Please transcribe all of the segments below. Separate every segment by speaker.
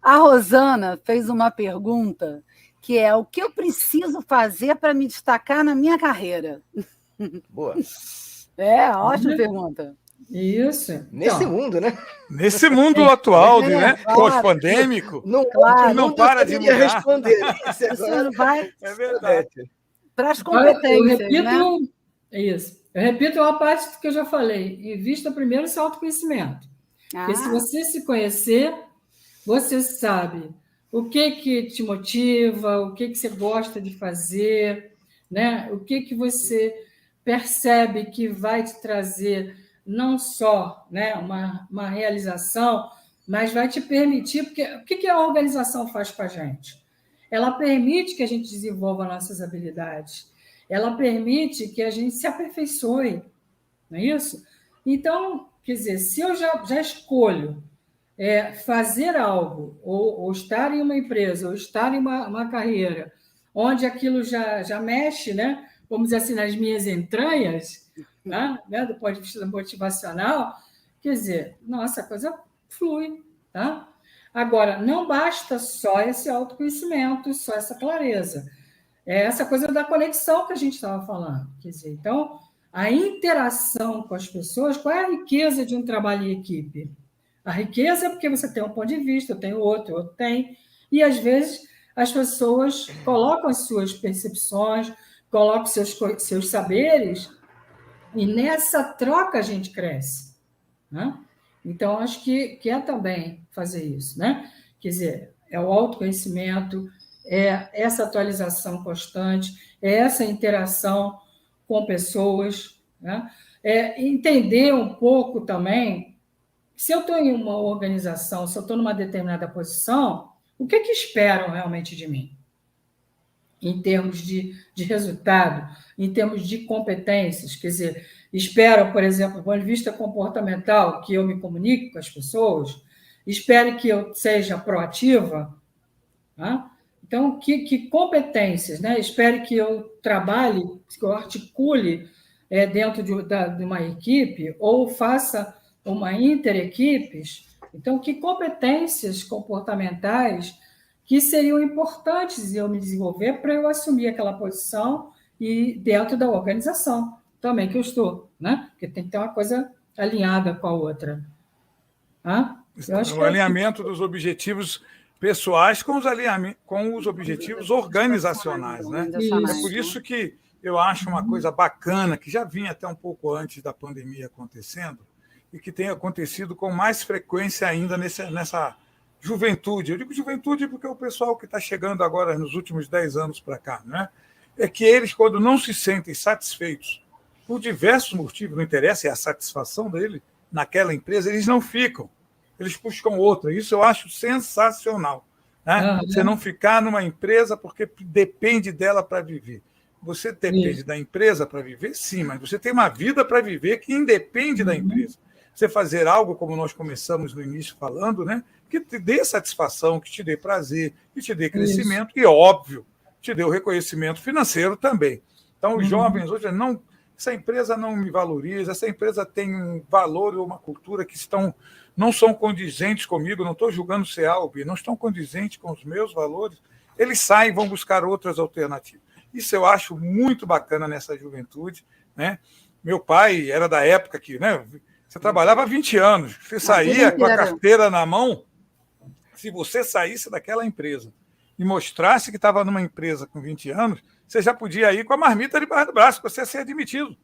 Speaker 1: A Rosana fez uma pergunta que é: o que eu preciso fazer para me destacar na minha carreira?
Speaker 2: Boa.
Speaker 1: Ótima pergunta.
Speaker 3: Isso.
Speaker 2: Nesse mundo, né?
Speaker 4: Nesse mundo atual, né? Pós-pandêmico, não para de mudar.
Speaker 2: Responder.
Speaker 1: Isso vai
Speaker 4: verdade.
Speaker 1: Para as competências,
Speaker 3: eu repito,
Speaker 1: né?
Speaker 3: Isso. Eu repito uma parte que eu já falei. Invista primeiro no seu autoconhecimento. Porque se você se conhecer, você sabe o que te motiva, o que você gosta de fazer, né? O que você percebe que vai te trazer não só, né, uma realização, mas vai te permitir... Porque o que a organização faz para a gente? Ela permite que a gente desenvolva nossas habilidades. Ela permite que a gente se aperfeiçoe, não é isso? Então, quer dizer, se eu já escolho fazer algo, ou estar em uma empresa, ou estar em uma carreira, onde aquilo já mexe, né? Vamos dizer assim, nas minhas entranhas, né? Do ponto de vista motivacional, quer dizer, nossa, a coisa flui, tá? Agora, não basta só esse autoconhecimento, só essa clareza. É essa coisa da conexão que a gente estava falando. Quer dizer, então, a interação com as pessoas, qual é a riqueza de um trabalho em equipe? A riqueza é porque você tem um ponto de vista, eu tenho outro tem. E, às vezes, as pessoas colocam as suas percepções, colocam seus saberes, e nessa troca a gente cresce, né? Então, acho que é também fazer isso, né? Quer dizer, é o autoconhecimento, é essa atualização constante, é essa interação com pessoas, né? É entender um pouco também, se eu estou em uma organização, se eu estou numa determinada posição, o que esperam realmente de mim? Em termos de resultado, em termos de competências, quer dizer, espero, por exemplo, do ponto de vista comportamental, que eu me comunique com as pessoas, espero que eu seja proativa, tá? Então, que competências, né? Espero que eu trabalhe, que eu articule dentro de uma equipe, ou faça uma interequipes. Então, que competências comportamentais que seriam importantes eu me desenvolver para eu assumir aquela posição e dentro da organização também que eu estou, né? Porque tem que ter uma coisa alinhada com a outra.
Speaker 4: Eu acho o alinhamento dos objetivos pessoais com os objetivos organizacionais, né? É por isso que eu acho uma coisa bacana, que já vinha até um pouco antes da pandemia acontecendo, e que tem acontecido com mais frequência ainda nessa juventude. Eu digo juventude porque o pessoal que está chegando agora nos últimos 10 anos para cá, né? É que eles, quando não se sentem satisfeitos por diversos motivos, não interessa, é a satisfação dele naquela empresa, eles não ficam. Eles buscam outra. Isso eu acho sensacional, né? Você não ficar numa empresa porque depende dela para viver. Você depende da empresa para viver, sim, mas você tem uma vida para viver que independe da empresa. Você fazer algo, como nós começamos no início falando, né? Que te dê satisfação, que te dê prazer, que te dê crescimento e, óbvio, te dê o reconhecimento financeiro também. Então, os jovens hoje essa empresa não me valoriza, essa empresa tem um valor ou uma cultura que não são condizentes comigo, não estou julgando ser A ou B, não estão condizentes com os meus valores, eles saem e vão buscar outras alternativas. Isso eu acho muito bacana nessa juventude, né? Meu pai era da época que, né, você trabalhava há 20 anos, você saía com a carteira na mão, se você saísse daquela empresa e mostrasse que estava numa empresa com 20 anos, você já podia ir com a marmita debaixo do braço, você ia ser admitido.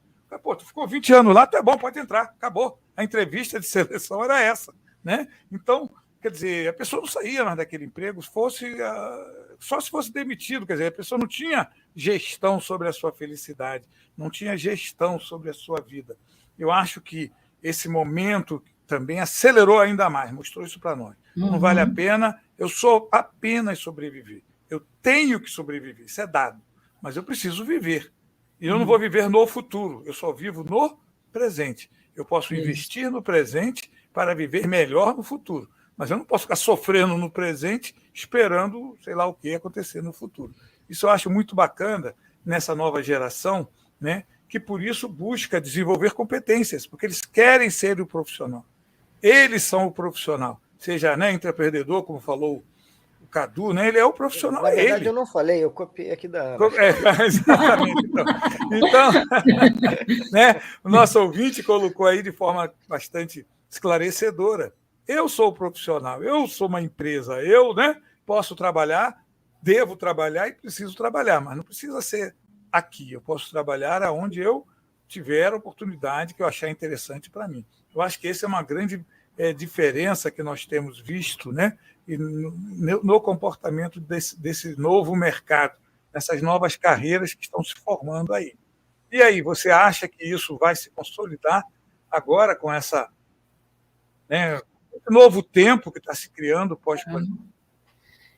Speaker 4: Pô, tu ficou 20 anos lá, tu é bom, pode entrar, acabou. A entrevista de seleção era essa, né? Então, quer dizer, a pessoa não saía mais daquele emprego só se fosse demitido, quer dizer, a pessoa não tinha gestão sobre a sua felicidade, não tinha gestão sobre a sua vida. Eu acho que esse momento também acelerou ainda mais, mostrou isso para nós. Não vale a pena, eu sou apenas sobreviver. Eu tenho que sobreviver, isso é dado, mas eu preciso viver. E eu não vou viver no futuro, eu só vivo no presente. Eu posso investir no presente para viver melhor no futuro, mas eu não posso ficar sofrendo no presente esperando, sei lá o que acontecer no futuro. Isso eu acho muito bacana nessa nova geração, né, que por isso busca desenvolver competências, porque eles querem ser o profissional. Eles são o profissional. seja, né, intraempreendedor, como falou o Cadu, né, ele é o profissional.
Speaker 2: Na verdade, eu não falei, eu copiei aqui da Ana.
Speaker 4: Exatamente. Então né, o nosso ouvinte colocou aí de forma bastante esclarecedora. Eu sou o profissional, eu sou uma empresa, eu, né, posso trabalhar, devo trabalhar e preciso trabalhar, mas não precisa ser aqui. Eu posso trabalhar aonde eu tiver a oportunidade que eu achar interessante para mim. Eu acho que essa é uma grande diferença que nós temos visto, né, no comportamento desse novo mercado, dessas novas carreiras que estão se formando aí. E aí, você acha que isso vai se consolidar agora com esse novo tempo que está se criando pós-pandemia?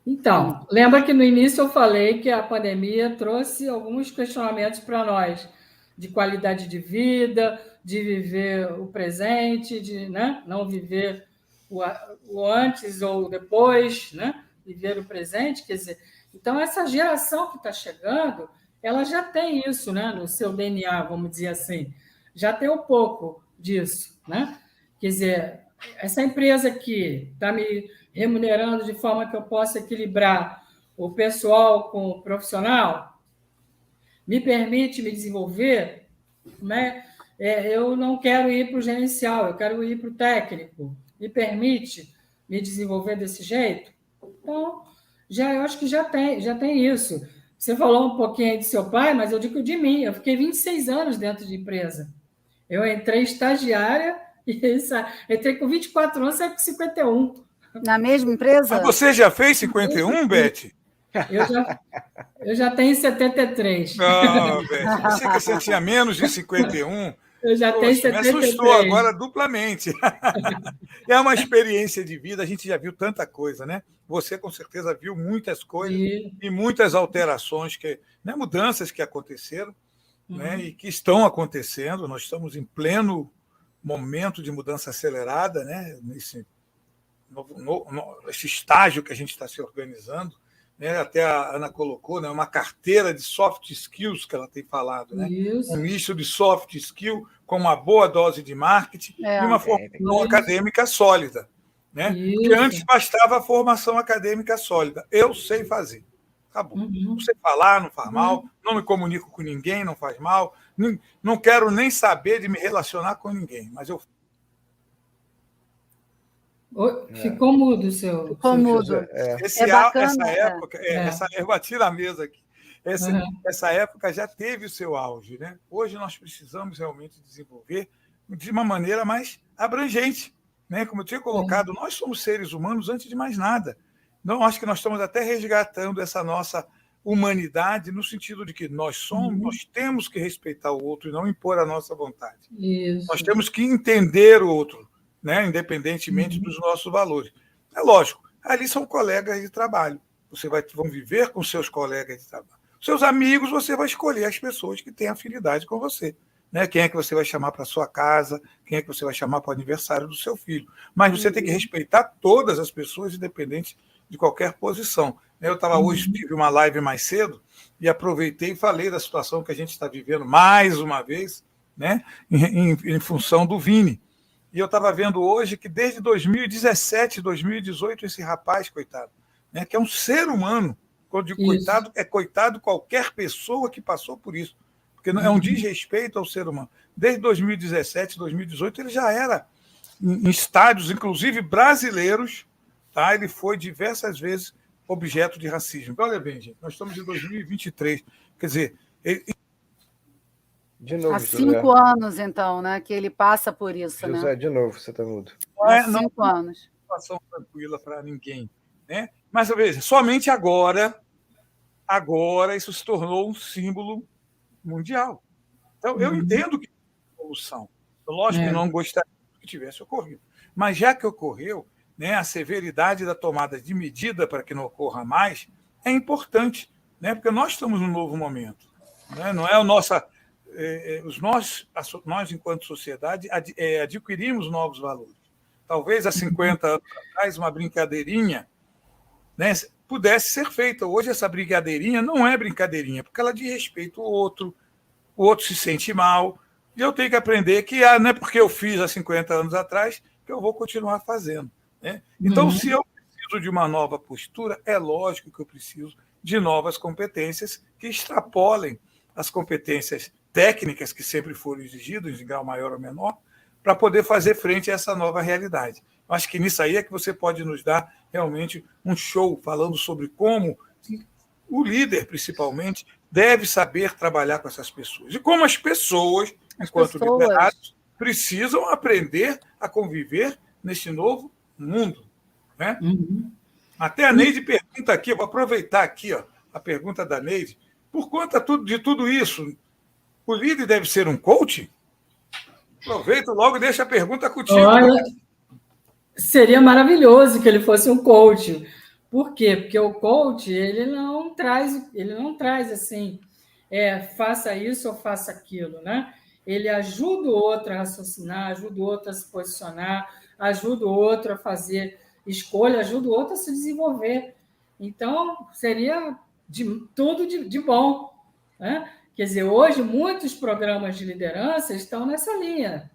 Speaker 3: Então, lembra que no início eu falei que a pandemia trouxe alguns questionamentos para nós, de qualidade de vida, de viver o presente, de, né, não viver o antes ou depois, né, viver o presente. Quer dizer, então, essa geração que está chegando, ela já tem isso, né, no seu DNA, vamos dizer assim, já tem um pouco disso, né? Quer dizer, essa empresa aqui está me remunerando de forma que eu possa equilibrar o pessoal com o profissional, me permite me desenvolver, né? Eu não quero ir para o gerencial, eu quero ir para o técnico, me permite me desenvolver desse jeito? Então, eu acho que já tem isso. Você falou um pouquinho aí de seu pai, mas eu digo de mim. Eu fiquei 26 anos dentro de empresa. Eu entrei estagiária e entrei com 24 anos, saí com 51.
Speaker 1: Na mesma empresa?
Speaker 4: Mas você já fez 51, Beth?
Speaker 3: Eu já tenho 73.
Speaker 4: Não, Beth, pensei que você tinha menos de 51.
Speaker 3: Eu já tenho 73.
Speaker 4: Me assustou agora duplamente. É uma experiência de vida, a gente já viu tanta coisa, né? Você, com certeza, viu muitas coisas e muitas alterações, né, mudanças que aconteceram, né, e que estão acontecendo. Nós estamos em pleno momento de mudança acelerada, né, nesse estágio que a gente está se organizando. Né, até a Ana colocou, né, uma carteira de soft skills que ela tem falado, né? Um misto de soft skill com uma boa dose de marketing e uma formação acadêmica sólida. Né? Porque antes bastava a formação acadêmica sólida. Eu sei fazer. Acabou. Não sei falar, não faz mal, não me comunico com ninguém, não faz mal, não quero nem saber de me relacionar com ninguém, mas eu...
Speaker 3: Ficou mudo o seu...
Speaker 1: Ficou mudo.
Speaker 4: Eu bati na mesa aqui. Essa época já teve o seu auge. Né? Hoje nós precisamos realmente desenvolver de uma maneira mais abrangente. Né? Como eu tinha colocado, nós somos seres humanos antes de mais nada. Não, acho que nós estamos até resgatando essa nossa humanidade no sentido de que nós temos que respeitar o outro e não impor a nossa vontade.
Speaker 3: Isso.
Speaker 4: Nós temos que entender o outro, né, independentemente dos nossos valores. É lógico, ali são colegas de trabalho. Vão viver com seus colegas de trabalho. Seus amigos, você vai escolher as pessoas que têm afinidade com você. Né? Quem é que você vai chamar para a sua casa, quem é que você vai chamar para o aniversário do seu filho. Mas você tem que respeitar todas as pessoas, independente de qualquer posição. Eu hoje tive uma live mais cedo e aproveitei e falei da situação que a gente está vivendo mais uma vez, né, em função do Vini. E eu estava vendo hoje que desde 2017, 2018, esse rapaz, coitado, né, que é um ser humano, quando digo coitado, é coitado qualquer pessoa que passou por isso, porque é um desrespeito ao ser humano. Desde 2017, 2018, ele já era em estádios, inclusive brasileiros, tá? Ele foi diversas vezes objeto de racismo. Olha bem, gente, nós estamos em 2023, quer dizer...
Speaker 2: De novo,
Speaker 1: há 5 anos, então, né, que ele passa por isso.
Speaker 2: José,
Speaker 1: né?
Speaker 2: De novo, você está mudo.
Speaker 1: Há 5 anos.
Speaker 4: Não é uma situação tranquila para ninguém. Né? Mas, veja, somente agora isso se tornou um símbolo mundial. Então, eu entendo que é uma solução. Lógico que não gostaria que tivesse ocorrido. Mas, já que ocorreu, né, a severidade da tomada de medida para que não ocorra mais é importante, né, porque nós estamos num novo momento. Né? Não é nós, enquanto sociedade, adquirimos novos valores. Talvez há 50 anos atrás, uma brincadeirinha, né, pudesse ser feita. Hoje, essa brincadeirinha não é brincadeirinha, porque ela diz respeito ao outro, o outro se sente mal, e eu tenho que aprender que não é porque eu fiz há 50 anos atrás que eu vou continuar fazendo. né? Então, se eu preciso de uma nova postura, é lógico que eu preciso de novas competências que extrapolem as competências técnicas que sempre foram exigidas, em grau maior ou menor, para poder fazer frente a essa nova realidade. Eu acho que nisso aí é que você pode nos dar realmente um show falando sobre como o líder, principalmente, deve saber trabalhar com essas pessoas. E como as pessoas, enquanto liderados, precisam aprender a conviver neste novo mundo. Né? Até a Neide pergunta aqui, eu vou aproveitar aqui a pergunta da Neide. Por conta de tudo isso, o líder deve ser um coach? Aproveita logo e deixa a pergunta contigo.
Speaker 3: Olha, seria maravilhoso que ele fosse um coach. Por quê? Porque o coach ele não traz assim, faça isso ou faça aquilo, né? Ele ajuda o outro a raciocinar, ajuda o outro a se posicionar, ajuda o outro a fazer escolha, ajuda o outro a se desenvolver. Então, seria tudo de bom, né? Quer dizer, hoje muitos programas de liderança estão nessa linha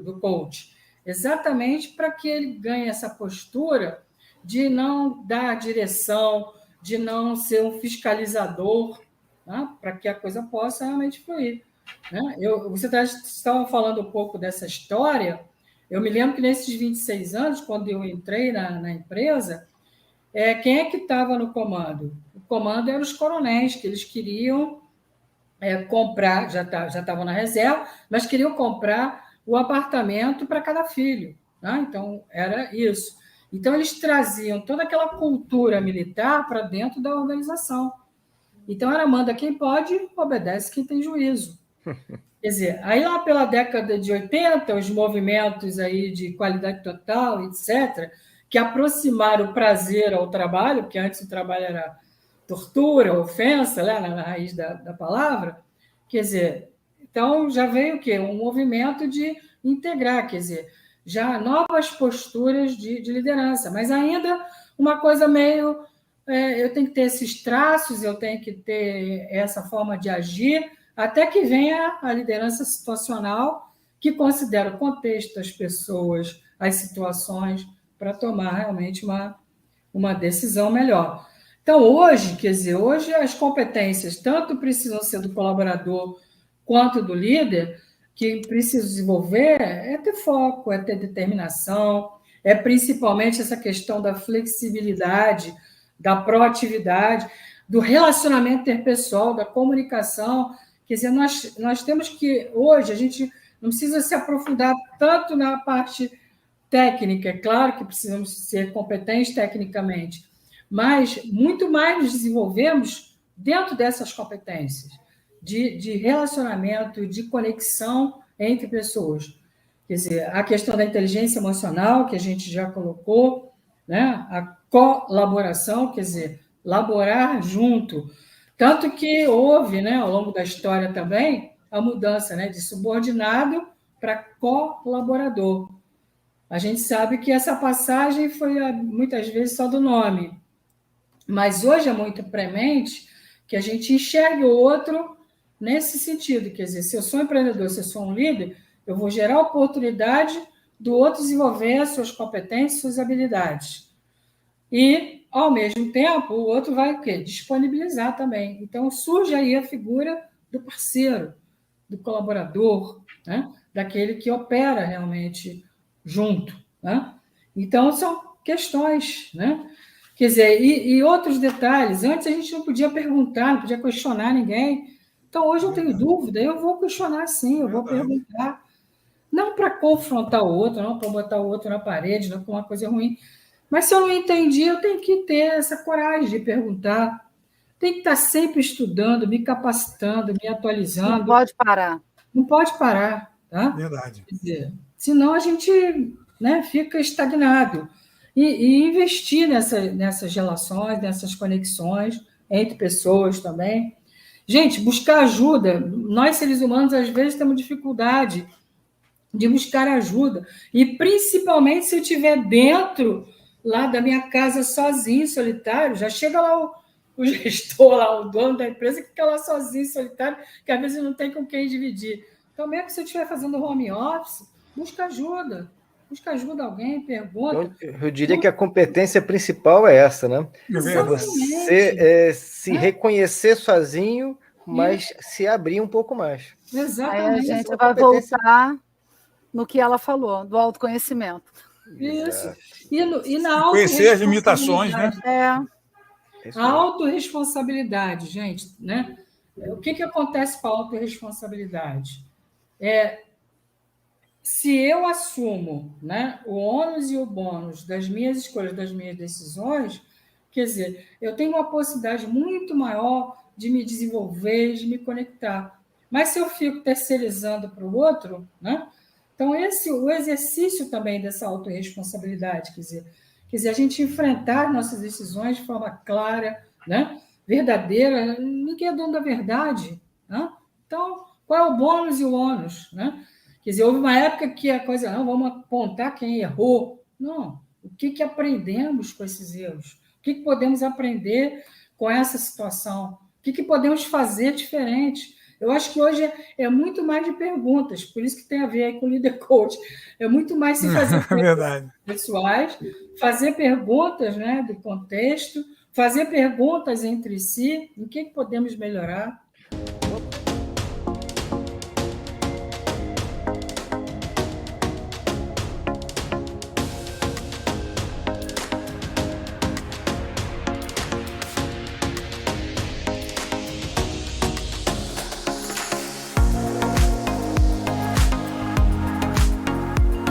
Speaker 3: do coach, exatamente para que ele ganhe essa postura de não dar direção, de não ser um fiscalizador, né? Para que a coisa possa realmente fluir. Né? Você estava falando um pouco dessa história. Eu me lembro que nesses 26 anos, quando eu entrei na empresa, quem é que estava no comando? O comando eram os coronéis, que eles queriam comprar, já estavam na reserva, mas queriam comprar o apartamento para cada filho. Né? Então, era isso. Então, eles traziam toda aquela cultura militar para dentro da organização. Então, era manda quem pode, obedece quem tem juízo. Quer dizer, aí lá pela década de 80, os movimentos aí de qualidade total, etc., que aproximaram o prazer ao trabalho, porque antes o trabalho era tortura, ofensa, né, na raiz da palavra, quer dizer, então já veio o quê? Um movimento de integrar, quer dizer, já novas posturas de liderança, mas ainda uma coisa meio... eu tenho que ter esses traços, eu tenho que ter essa forma de agir, até que venha a liderança situacional, que considera o contexto, as pessoas, as situações, para tomar realmente uma decisão melhor. Então, hoje as competências tanto precisam ser do colaborador quanto do líder, que precisa desenvolver ter foco, ter determinação, principalmente essa questão da flexibilidade, da proatividade, do relacionamento interpessoal, da comunicação. Quer dizer, nós temos que, hoje, a gente não precisa se aprofundar tanto na parte técnica, é claro que precisamos ser competentes tecnicamente, mas muito mais nos desenvolvemos dentro dessas competências de relacionamento, de conexão entre pessoas. Quer dizer, a questão da inteligência emocional, que a gente já colocou, né? A colaboração, quer dizer, laborar junto. Tanto que houve, né, ao longo da história também, a mudança, né, de subordinado para colaborador. A gente sabe que essa passagem foi, muitas vezes, só do nome. Mas hoje é muito premente que a gente enxergue o outro nesse sentido. Quer dizer, se eu sou empreendedor, se eu sou um líder, eu vou gerar oportunidade do outro desenvolver as suas competências, suas habilidades. E, ao mesmo tempo, o outro vai o quê? Disponibilizar também. Então, surge aí a figura do parceiro, do colaborador, né? Daquele que opera realmente junto. Né? Então, são questões. Né? Quer dizer, e outros detalhes. Antes a gente não podia perguntar, não podia questionar ninguém. Então, hoje eu tenho dúvida, eu vou questionar sim, eu vou perguntar. Não para confrontar o outro, não para botar o outro na parede, não para uma coisa ruim. Mas se eu não entendi, eu tenho que ter essa coragem de perguntar. Tem que estar sempre estudando, me capacitando, me atualizando.
Speaker 1: Não pode parar.
Speaker 3: Não pode parar. Tá?
Speaker 4: Verdade.
Speaker 3: Quer dizer, senão a gente, né, fica estagnado. E investir nessas relações, nessas conexões entre pessoas também. Gente, buscar ajuda. Nós, seres humanos, às vezes temos dificuldade de buscar ajuda. E, principalmente, se eu estiver dentro lá da minha casa sozinho, solitário, já chega lá o gestor, lá, o dono da empresa, que fica lá sozinho, solitário, que às vezes não tem com quem dividir. Então, mesmo que você estiver fazendo home office, busca ajuda. busca ajuda alguém, pergunta.
Speaker 2: Eu diria que a competência principal é essa, né? É você se reconhecer sozinho, mas se abrir um pouco mais.
Speaker 3: Exatamente.
Speaker 1: Aí a gente vai voltar no que ela falou, do autoconhecimento.
Speaker 3: Isso. E na autorresponsabilidade.
Speaker 4: Conhecer as limitações, né?
Speaker 3: A autorresponsabilidade, gente, né? O que acontece com a autorresponsabilidade? Se eu assumo, né, o ônus e o bônus das minhas escolhas, das minhas decisões, quer dizer, eu tenho uma possibilidade muito maior de me desenvolver, de me conectar. Mas se eu fico terceirizando para o outro, né? Então, o exercício também dessa autorresponsabilidade, quer dizer, a gente enfrentar nossas decisões de forma clara, né? Verdadeira, ninguém é dono da verdade. Né? Então, qual é o bônus e o ônus? Né? Quer dizer, houve uma época que a coisa, não, vamos apontar quem errou. Não, o que aprendemos com esses erros? O que podemos aprender com essa situação? O que podemos fazer diferente? Eu acho que hoje é muito mais de perguntas, por isso que tem a ver aí com o Leader Coach. É muito mais se fazer perguntas pessoais, fazer perguntas, né, do contexto, fazer perguntas entre si, em que podemos melhorar.